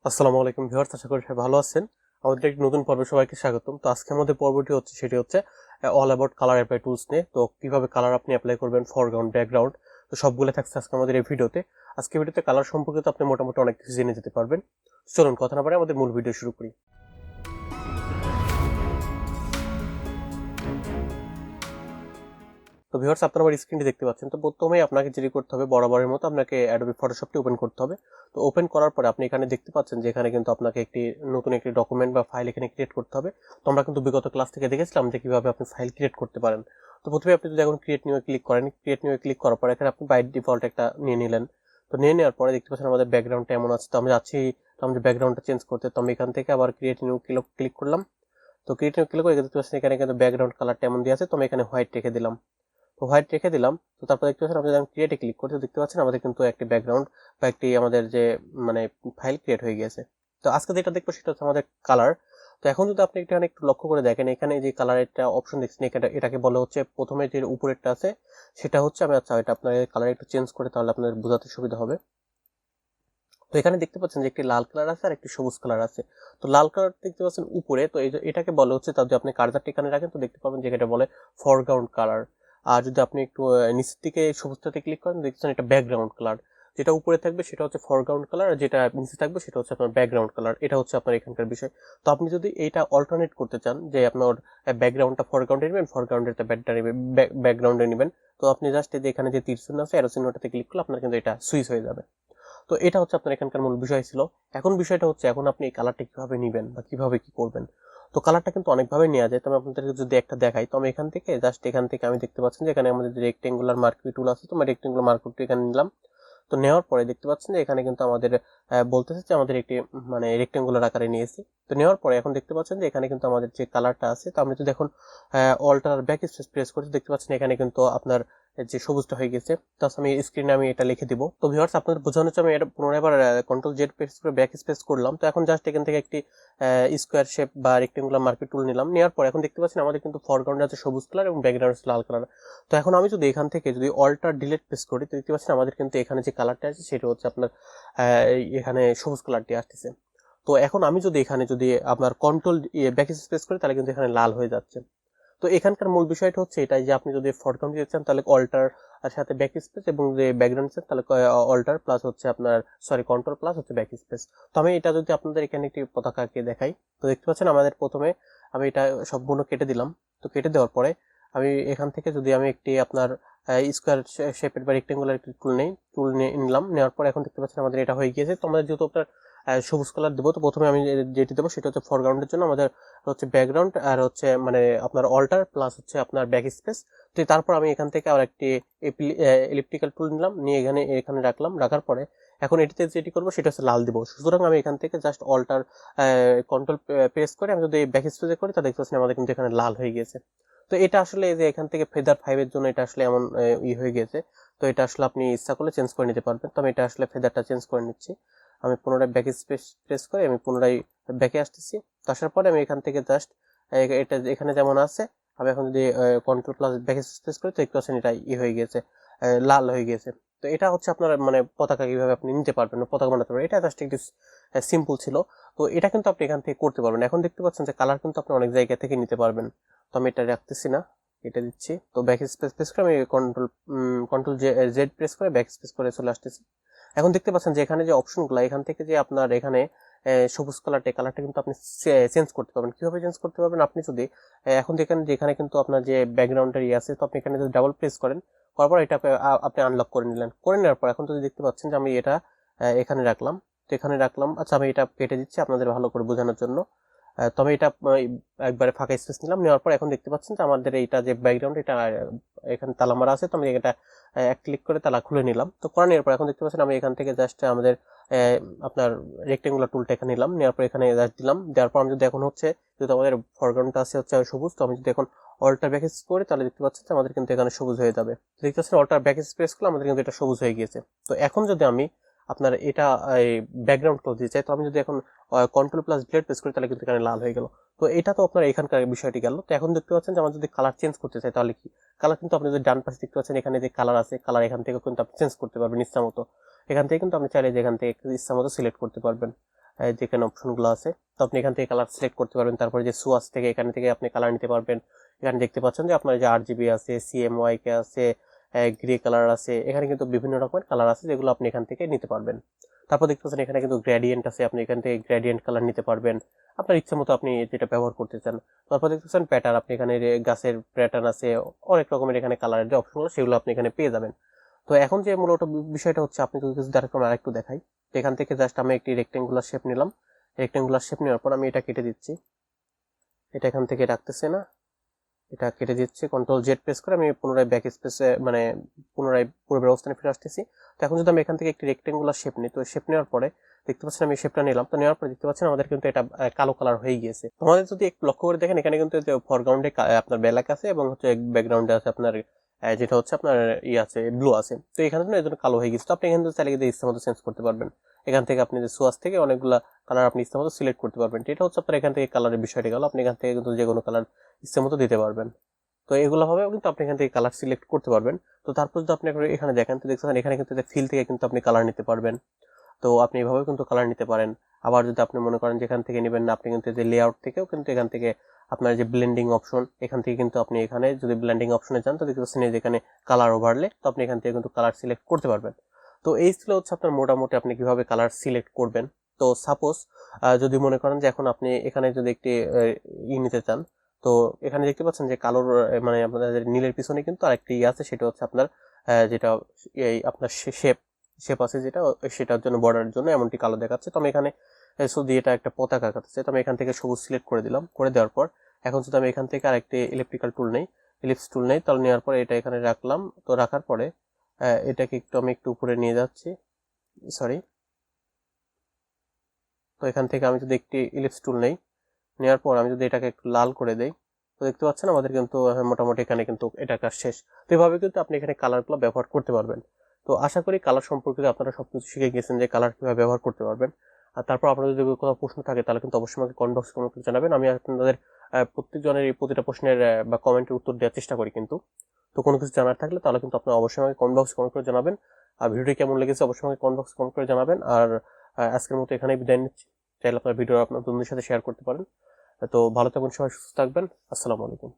আসসালামু আলাইকুম ভিউয়ার্স, আশা করি সবাই ভালো আছেন। আমাদের একটি নতুন পর্বে সবাইকে স্বাগতম। তো আজকে আমাদের পর্বটি হচ্ছে সেটি হচ্ছে all about colour apply tools নিয়ে। তো কিভাবে কালার আপনি অ্যাপ্লাই করবেন, ফরগ্রাউন্ড, ব্যাকগ্রাউন্ড, তো সবগুলো থাকছে আজকে আমাদের এই ভিডিওতে। আজকে ভিডিওতে কালার সম্পর্কে তো আপনি মোটামুটি অনেক কিছু জেনে যেতে পারবেন। চলুন কথা না বাড়িয়ে আমাদের মূল ভিডিও শুরু করি। তো ভিউয়ার্স, আপনারা আমার স্ক্রিনটি দেখতে পাচ্ছেন। তো প্রথমেই আপনাকে যেটি করতে হবে, বরাবরের মতো আপনাকে অ্যাডোবি ফটোশপটি ওপেন করতে হবে। তো ওপেন করার পরে আপনি এখানে দেখতে পাচ্ছেন যে এখানে কিন্তু আপনাকে নতুন একটি ডকুমেন্ট বা ফাইল এখানে ক্রিয়েট করতে হবে। তো আমরা কিন্তু বিগত ক্লাস থেকে দেখেছিলাম যে কিভাবে আপনি ফাইল ক্রিয়েট করতে পারেন। তো প্রথমে আপনি যদি এখন ক্রিয়েট নিউ ক্লিক করেন, ক্রিয়েট নিউ ক্লিক করার পরে এখানে আপনি বাই ডিফল্ট একটা নিয়ে নিলেন। তো নিয়ে নেওয়ার পরে দেখতে পাচ্ছেন আমাদের ব্যাকগ্রাউন্ডটা এমন আছে। তো আমি যাচ্ছি আমাদের ব্যাকগ্রাউন্ডটা চেঞ্জ করতে। তো আমি এখান থেকে আবার ক্রিয়েট নিউ ক্লিক করলাম। তো ক্রিয়েট নিউ ক্লিক করে দেখতে পাচ্ছেন এখানে কিন্তু ব্যাকগ্রাউন্ড কালারটা এমন দিয়ে আছে। তো আমি এখানে হোয়াইট রেখে দিলাম। তো হোয়াইট রেখে দিলাম। তো তারপর দেখতে পাচ্ছেন আমরা যখন ক্রিয়েটে ক্লিক করতে দেখতে পাচ্ছেন আমাদের কিন্তু একটি ব্যাকগ্রাউন্ড বা একটি আমাদের যে মানে ফাইল ক্রিয়েট হয়ে গিয়েছে। তো আজকে যেটা দেখবো সেটা হচ্ছে আমাদের কালার। তো এখন যদি আপনি এখানে একটু লক্ষ্য করে দেখেন, এখানে যে কালারের একটা অপশন দেখছেন, এটাকে বলা হচ্ছে প্রথমে যে উপরেরটা আছে সেটা হচ্ছে আমি এটা আপনার কালার একটু চেঞ্জ করে তাহলে আপনাদের বোঝাতে সুবিধা হবে। তো এখানে দেখতে পাচ্ছেন যে একটি লাল কালার আছে আর একটি সবুজ কালার আছে। তো লাল কালার দেখতে পাচ্ছেন উপরে। তো এটাকে বলে হচ্ছে, তার যদি আপনি কার্সারটি এখানে রাখেন তো দেখতে পাবেন যে এটা বলে ফরগ্রাউন্ড কালার। আর যদি আপনি একটু নিচের দিকে সবুজটাতে ক্লিক করেন দেখছেন এটা ব্যাকগ্রাউন্ড কালার। যেটা উপরে থাকবে সেটা হচ্ছে ফরগ্রাউন্ড কালার, আর যেটা নিচে থাকবে সেটা হচ্ছে আপনার ব্যাকগ্রাউন্ড কালার। এটা হচ্ছে আপনার এখানকার বিষয়। তো আপনি যদি এইটা অল্টারনেট করতে চান যে আপনার ব্যাকগ্রাউন্ডটা ফরগ্রাউন্ডে নেবেন, ফরগ্রাউন্ডের ব্যাকটা নেবেন, ব্যাকগ্রাউন্ডে নেবেন, তো আপনি জাস্ট এখানে যে তীর চিহ্ন আছে, অ্যারো চিহ্নটাতে ক্লিক করলে আপনার কিন্তু এটা সুইচ হয়ে যাবে। তো এটা হচ্ছে আপনার এখানকার মূল বিষয় ছিল। এখন বিষয়টা হচ্ছে এখন আপনি এই কালারটা কিভাবে নিবেন বা কিভাবে কি করবেন। তো কালারটা কিন্তু অনেকভাবে নেওয়া যায়। তো আমি আপনাদেরকে যদি একটা দেখাই, তো আমি এখান থেকে আমি দেখতে পাচ্ছেন যে এখানে আমাদের রেক্টেঙ্গুলার মার্কুরি টুল আছে। তো আমি রেক্টেঙ্গুলার মার্কুরি এখানে নিলাম। তো নেওয়ার পরে দেখতে পাচ্ছেন যে এখানে কিন্তু আমাদের বলতেছে যে আমাদের একটি মানে রেক্টেঙ্গুলার আকারে নিয়েছি। তো নেওয়ার পরে এখন দেখতে পাচ্ছেন যে এখানে কিন্তু আমাদের যে কালারটা আছে, তো আমি যদি এখন অল্টার ব্যাক স্পেস প্রেস করছি দেখতে পাচ্ছেন এখানে কিন্তু আপনার যে সবুজটা হয়ে গেছে। তো আমি স্ক্রিনে এটা লিখে দিব। তো ভিউয়ার্স, আপনাদের বোঝানোর জন্য আমি এটা পুনরায় আবার কন্ট্রোল জেড প্রেস করে ব্যাক স্পেস করলাম। তো এখন জাস্ট এখান থেকে একটি স্কোয়ার শেপ বা রেক্টেঙ্গুলার মার্কেট টুল নিলাম। নেওয়ার পর এখন দেখতে পাচ্ছেন আমাদের কিন্তু ফরগ্রাউন্ডে আছে সবুজ কালার এবং ব্যাকগ্রাউন্ড আছে লাল কালার। তো এখন আমি যদি এখান থেকে যদি অল্টার ডিলিট প্রেস করি তো দেখতে পাচ্ছেন আমাদের কিন্তু এখানে যে কালারটা আছে সেটা হচ্ছে আপনার এখানে সবুজ কালারটি আসতেছে। তো এখন আমি যদি এখানে যদি আপনার কন্ট্রোল ব্যাক স্পেস করি তাহলে কিন্তু এখানে লাল হয়ে যাচ্ছে। তো এখানকার মূল বিষয়টা হচ্ছে এটাই যে আপনি যদি ফরগ্রাউন্ড দিতে চান তাহলে অল্টার আর সাথে ব্যাক স্পেস, এবং যে ব্যাকগ্রাউন্ড চান তাহলে অল্টার প্লাস হচ্ছে আপনার কন্ট্রোল প্লাস হচ্ছে ব্যাক স্পেস। তো আমি এটা যদি আপনাদের এখানে একটি পতাকা আঁকিয়ে দেখাই, তো দেখতে পাচ্ছেন আমাদের প্রথমে আমি এটা সম্পূর্ণ কেটে দিলাম। তো কেটে দেওয়ার পরে আমি এখান থেকে যদি আমি একটি আপনার স্কোয়ার শেপের বা রেক্টেঙ্গুলার একটি টুল নিলাম। নেওয়ার পর এখন দেখতে পাচ্ছেন আমাদের এটা হয়ে গিয়েছে। তো আমাদের যেহেতু আপনার সবুজ কালার দেবো, তো প্রথমে আমি যেটি দেবো সেটা হচ্ছে ফরগ্রাউন্ডের জন্য আমাদের হচ্ছে ব্যাকগ্রাউন্ড আর হচ্ছে আপনার অল্টার প্লাস হচ্ছে আপনার ব্যাক স্পেস। তো তারপর আমি এখান থেকে আবার একটি এলিপ্টিক্যাল টুল নিলাম, নিয়ে এখানে রাখলাম। রাখার পরে এখন এটিতে যেটি করবো সেটা হচ্ছে লাল দিব। সুতরাং আমি এখান থেকে জাস্ট অল্টার কন্ট্রোল প্রেস করে আমি যদি ব্যাক স্পেসে করি তা দেখতে পাচ্ছি আমাদের কিন্তু এখানে লাল হয়ে গিয়েছে। তো এটা আসলে যে এখান থেকে ফেদার 5 এর জন্য এটা আসলে এমন হয়ে গেছে। তো এটা আসলে আপনি ইচ্ছা করলে চেঞ্জ করে নিতে পারবেন। তো আমি এটা আসলে ফেদারটা চেঞ্জ করে নিচ্ছি। আমি পুনরায় ব্যাক স্পেস প্রেস করে আমি পুনরায় ব্যাকে আসতেছি। তো আসার পরে আমি এখান থেকে জাস্ট এটা এখানে যেমন আছে, আমি এখন যদি কন্ট্রোল প্লাস ব্যাক স্পেস করি তো একটু আছেন এটা হয়ে গেছে, লাল হয়ে গেছে। তো এটা হচ্ছে আপনার পতাকা কিভাবে আপনি নিতে পারবেন, পতাকা বানাতে পারবেন। এটা জাস্ট একটু সিম্পল ছিল। তো এটা কিন্তু আপনি এখান থেকে করতে পারবেন। এখন দেখতে পাচ্ছেন যে কালার কিন্তু আপনি অনেক জায়গা থেকে নিতে পারবেন। তো আমি এটা রাখতেছি না, এটা দিচ্ছি। তো ব্যাক স্পেস প্রেস করে আমি কন্ট্রোল জেড প্রেস করে ব্যাক স্পেস করে চলে আসতেছি। এখন দেখতে পাচ্ছেন যে এখানে যে অপশনগুলো, এখান থেকে যে আপনার এখানে সবুজ কালারটা কিন্তু আপনি চেঞ্জ করতে পারবেন। কিভাবে চেঞ্জ করতে পারবেন, আপনি যদি এখন দেখেন যে এখানে কিন্তু আপনার যে ব্যাকগ্রাউন্ডের আছে, তো আপনি এখানে যদি ডাবল প্রেস করেন, করার পর এটা আপনি আনলক করে নিলেন। করে নেওয়ার পর এখন যদি দেখতে পাচ্ছেন যে আমি এটা এখানে রাখলাম। তো এখানে রাখলাম। আচ্ছা, আমি এটা কেটে দিচ্ছি আপনাদের ভালো করে বোঝানোর জন্য। তবে এটা একবারে ফাঁকা স্পেস নিলাম। নেওয়ার পর এখন দেখতে পাচ্ছেন যে আমাদের এইটা যে ব্যাকগ্রাউন্ড এটা এখানে তালা মারা আছে। তো আমি এটা এক ক্লিক করে তালা খুলে নিলাম। তো করে নেওয়ার পর এখন দেখতে পাচ্ছেন আমি এখান থেকে জাস্ট আমাদের আপনার রেক্টেঙ্গুলার টুলটা এখানে নিলাম। নেওয়ার পর এখানে জাস্ট দিলাম। দেওয়ার পর আমি যদি এখন হচ্ছে যদি আমাদের ফরগ্রাউন্ডটা আছে হচ্ছে সবুজ, তো আমি যদি এখন অল্টার ব্যাক স্পেস করি তাহলে দেখতে পাচ্ছেন যে আমাদের কিন্তু এখানে সবুজ হয়ে যাবে। দেখতে পাচ্ছেন অল্টার ব্যাক স্পেস করলে আমাদের কিন্তু এটা সবুজ হয়ে গিয়েছে। তো এখন যদি আমি আপনার এটা ব্যাকগ্রাউন্ড করে দিতে চাই, তো আমি যদি এখন কন্ট্রোল প্লাস ব্লেড প্রেস করি তাহলে কিন্তু এখানে লাল হয়ে গেল। তো এটা তো আপনার এখানকার বিষয়টি গেল। তো এখন দেখতে পাচ্ছেন যে আমরা যদি কালার চেঞ্জ করতে চাই তাহলে কি কালার কিন্তু আপনি যদি ডান পাশে দেখতে পাচ্ছেন এখানে যে কালার আছে, কালার এখান থেকে কিন্তু আপনি চেঞ্জ করতে পারবেন ইচ্ছা মতো। এখান থেকে কিন্তু আপনি চাইলে যে এখান থেকে ইচ্ছা মতো সিলেক্ট করতে পারবেন। যেখানে অপশনগুলো আছে, তো আপনি এখান থেকে কালার সিলেক্ট করতে পারবেন। তারপরে যে সোয়াস থেকে এখান থেকে আপনি কালার নিতে পারবেন। এখানে দেখতে পাচ্ছেন যে আপনার যে RGB আছে, CMYK আছে, গ্রে কালার আছে, এখানে কিন্তু বিভিন্ন রকমের কালার আছে যেগুলো আপনি এখান থেকে নিতে পারবেন। তারপর দেখতে পাচ্ছেন এখানে কিন্তু গ্রেডিয়েন্ট আছে, আপনি এখান থেকে গ্রেডিয়েন্ট কালার নিতে পারবেন আপনার ইচ্ছা মতো আপনি যেটা ব্যবহার করতে চান। তারপর দেখতে পাচ্ছেন প্যাটার্ন, আপনি এখানে গাছের প্যাটার্ন আছে, অনেক রকমের এখানে কালারের যে অপশনগুলো সেগুলো আপনি এখানে পেয়ে যাবেন। তো এখন যে মূলত বিষয়টা হচ্ছে, আপনি যদি আরেকটু দেখাই, তো এখান থেকে জাস্ট আমি একটি রেক্টেঙ্গুলার শেপ নিলাম। রেক্টেঙ্গুলার শেপ নেওয়ার পর আমি এটা কেটে দিচ্ছি, এটা এখান থেকে রাখতেছে না, এটা কেটে দিচ্ছি। কন্ট্রোল জেড প্রেস করে আমি পুনরায় ব্যাক স্পেসে মানে পুনরায় পূর্বের অবস্থানে ফিরে আসতেছি। তো এখন যদি আমি এখান থেকে একটি রেক্টেঙ্গুলার শেপ নিই, তো শেপ নেওয়ার পরে দেখতে পাচ্ছেন আমি শেপটা নিলাম, তো নেওয়ার পরে দেখতে পাচ্ছেন আমাদের কিন্তু এটা কালো কালার হয়ে গিয়েছে। আমাদের যদি একটু লক্ষ্য করে দেখেন, এখানে কিন্তু ফরগ্রাউন্ডে আপনার ব্ল্যাক আছে এবং হচ্ছে ব্যাকগ্রাউন্ডে আছে আপনার যেটা হচ্ছে আপনার আছে ব্লু আছে। তো এখানে এই জন্য কালো হয়ে গেছে। তো আপনি এখান থেকে চাইলে কিন্তু ইচ্ছা মতো চেঞ্জ করতে পারবেন। এখান থেকে আপনি যে সোয়াস থেকে অনেকগুলা কালার আপনি ইচ্ছা মতো সিলেক্ট করতে পারবেন। এটা হচ্ছে আপনার এখান থেকে কালারের বিষয়টা গেল, আপনি এখান থেকে কিন্তু যে কোনো কালার ইচ্ছা মতো দিতে পারবেন। তো এগুলো ভাবে কিন্তু আপনি এখান থেকে কালার সিলেক্ট করতে পারবেন। তো তারপর যদি আপনি এখানে দেখেন, তো দেখছেন এখানে কিন্তু ফিল থেকে কিন্তু আপনি কালার নিতে পারবেন। তো আপনি এভাবেও কিন্তু কালার নিতে পারেন। আবার যদি আপনি মনে করেন যে এখান থেকে নেবেন না, আপনি কিন্তু যে লেআউট থেকেও কিন্তু এখান থেকে আপনার যে ব্লেন্ডিং অপশন, এখান থেকে কিন্তু আপনি এখানে যদি ব্লেন্ডিং অপশনে যান, তো দেখতে পাচ্ছেন যেখানে কালার ওভারলে, তো আপনি এখান থেকে কিন্তু কালার সিলেক্ট করতে পারবেন। তো এই ছিল হচ্ছে আপনার মোটামুটি আপনি কিভাবে কালার সিলেক্ট করবেন। তো সাপোজ যদি মনে করেন যে এখন আপনি এখানে যদি একটি নিতে চান, তো এখানে দেখতে পাচ্ছেন যে কালোর মানে আপনাদের নীলের পিছনে কিন্তু আরেকটি আছে, সেটা হচ্ছে আপনার যেটা এই আপনার শেপ শেপ আছে যেটা, সেটার জন্য বর্ডারের জন্য এমনটি কালো দেখাচ্ছে। তো আমি এখানে শুধু এটা একটা পতাকা কাটছে, তো আমি এখান থেকে সবুজ সিলেক্ট করে দিলাম। করে দেওয়ার পর এখন যদি আমি এখান থেকে আরেকটি ইলেকট্রিক্যাল টুল নেই, ইলিপস টুল নেই, তাহলে নেওয়ার পরে এটা এখানে রাখলাম। তো রাখার পরে এটাকে আমি একটু উপরে নিয়ে যাচ্ছি, সরি। তো এখান থেকে আমি যদি একটি ইলিপস টুল নেই, নেওয়ার পর আমি যদি এটাকে একটু লাল করে দেই, তো দেখতে পাচ্ছেন আমাদের কিন্তু মোটামুটি এখানে কিন্তু এটা কাজ শেষ। তো এইভাবে কিন্তু আপনি এখানে কালারগুলো ব্যবহার করতে পারবেন। তো আশা করি কালার সম্পর্কিত আপনারা সবকিছু শিখে গেছেন যে কালার কিভাবে ব্যবহার করতে পারবেন। আর তারপর আপনাদের যদি কোনো প্রশ্ন থাকে তাহলে কিন্তু অবশ্যই আমাকে কমেন্ট বক্সে কমেন্ট করে জানাবেন। আমি আপনাদের প্রত্যেকজনের এই প্রতিটা প্রশ্নের বা কমেন্টের উত্তর দেওয়ার চেষ্টা করি কিন্তু। তো কোনো কিছু জানার থাকলে তাহলে কিন্তু আপনারা অবশ্যই আমাকে কমেন্ট বক্সে কমেন্ট করে জানাবেন। আর ভিডিওটি কেমন লেগেছে অবশ্যই আমাকে কমেন্ট বক্সে কমেন্ট করে জানাবেন। আর আজকের মতো এখানেই বিদায় নিচ্ছি। চাইলে আপনার ভিডিও আপনার বন্ধুদের সাথে শেয়ার করতে পারেন। তো ভালো থাকবেন, সবাই সুস্থ থাকবেন। আসসালামু আলাইকুম।